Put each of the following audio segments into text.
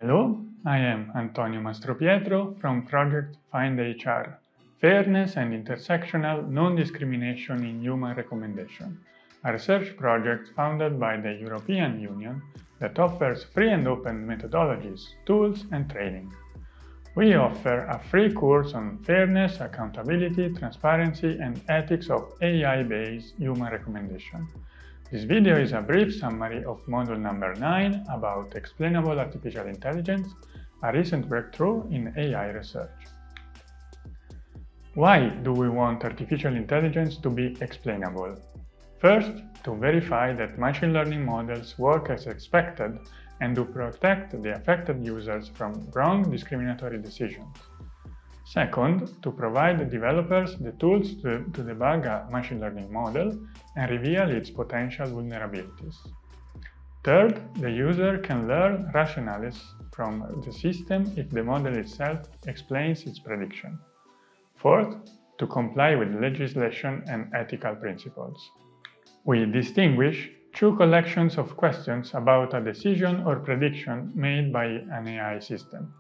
Hello, I am Antonio Mastropietro from Project Find HR, Fairness and Intersectional Non-Discrimination in Human Recommendation, a research project founded by the European Union that offers free and open methodologies, tools, and training. We offer a free course on fairness, accountability, transparency, and ethics of AI-based human recommendation. This video is a brief summary of module number 9 about explainable artificial intelligence, a recent breakthrough in AI research. Why do we want artificial intelligence to be explainable? First, to verify that machine learning models work as expected and to protect the affected users from wrong discriminatory decisions. Second, to provide developers the tools to debug a machine learning model and reveal its potential vulnerabilities. Third, the user can learn rationales from the system if the model itself explains its prediction. Fourth, to comply with legislation and ethical principles. We distinguish two collections of questions about a decision or prediction made by an AI system.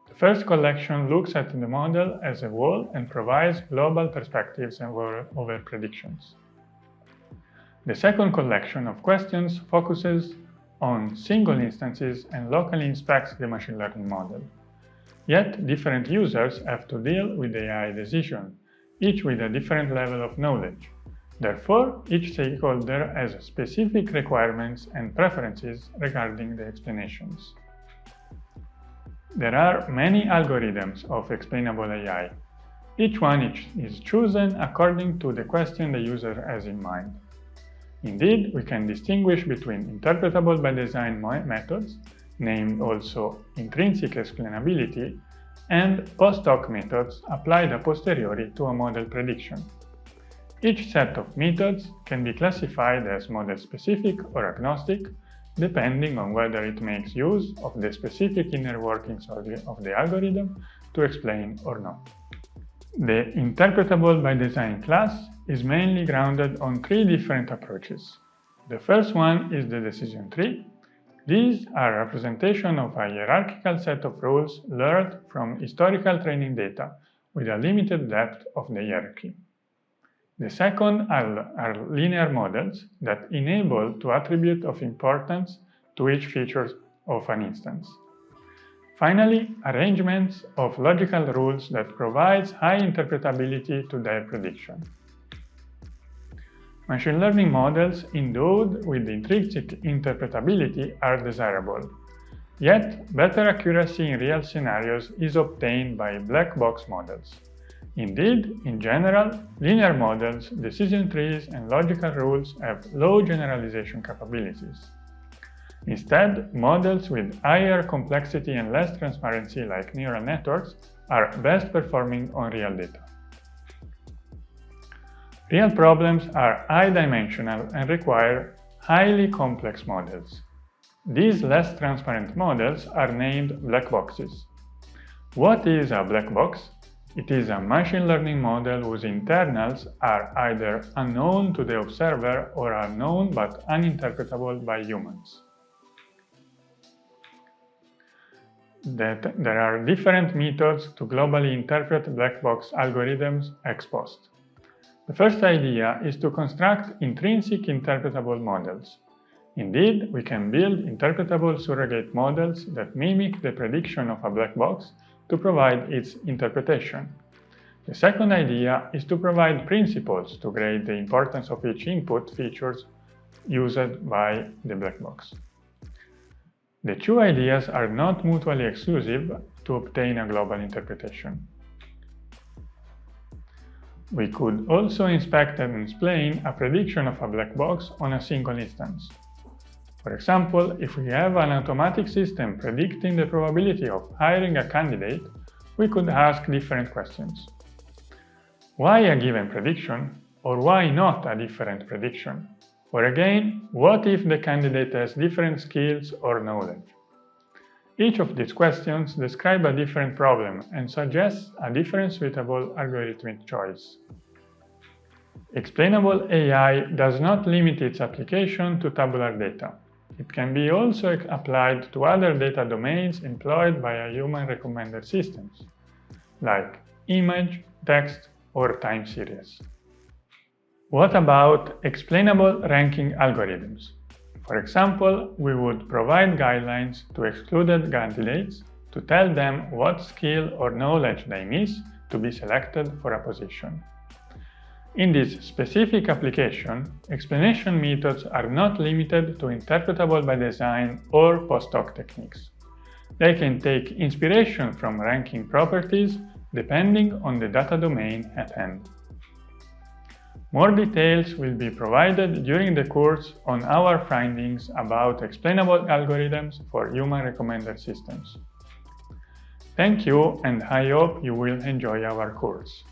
The first collection looks at the model as a whole and provides global perspectives over predictions. The second collection of questions focuses on single instances and locally inspects the machine learning model. Yet, different users have to deal with the AI decision, each with a different level of knowledge. Therefore, each stakeholder has specific requirements and preferences regarding the explanations. There are many algorithms of explainable AI. Each one is chosen according to the question the user has in mind. Indeed, we can distinguish between interpretable-by-design methods, named also intrinsic explainability, and post-hoc methods applied a posteriori to a model prediction. Each set of methods can be classified as model-specific or agnostic, depending on whether it makes use of the specific inner workings of the algorithm to explain or not. The Interpretable-by-design class is mainly grounded on three different approaches. The first one is the decision tree. These are a representation of a hierarchical set of rules learned from historical training data with a limited depth of the hierarchy. The second are linear models that enable to attribute of importance to each feature of an instance. Finally, arrangements of logical rules that provides high interpretability to their prediction. Machine learning models endowed with intrinsic interpretability are desirable. Yet, better accuracy in real scenarios is obtained by black box models. Indeed, in general, linear models, decision trees, and logical rules have low generalization capabilities. Instead, models with higher complexity and less transparency like neural networks are best performing on real data. Real problems are high-dimensional and require highly complex models. These less transparent models are named black boxes. What is a black box? It is a machine learning model whose internals are either unknown to the observer or are known but uninterpretable by humans. There are different methods to globally interpret black box algorithms ex post. The first idea is to construct intrinsic interpretable models. Indeed, we can build interpretable surrogate models that mimic the prediction of a black box to provide its interpretation. The second idea is to provide principles to grade the importance of each input features used by the black box. The two ideas are not mutually exclusive to obtain a global interpretation. We could also inspect and explain a prediction of a black box on a single instance. For example, if we have an automatic system predicting the probability of hiring a candidate, we could ask different questions. Why a given prediction, or why not a different prediction? Or again, what if the candidate has different skills or knowledge? Each of these questions describe a different problem and suggests a different suitable algorithmic choice. Explainable AI does not limit its application to tabular data. It can be also applied to other data domains employed by human recommender systems, like image, text, or time series. What about explainable ranking algorithms? For example, we would provide guidelines to excluded candidates to tell them what skill or knowledge they miss to be selected for a position. In this specific application, explanation methods are not limited to interpretable-by-design or post-hoc techniques. They can take inspiration from ranking properties depending on the data domain at hand. More details will be provided during the course on our findings about explainable algorithms for human recommender systems. Thank you, and I hope you will enjoy our course.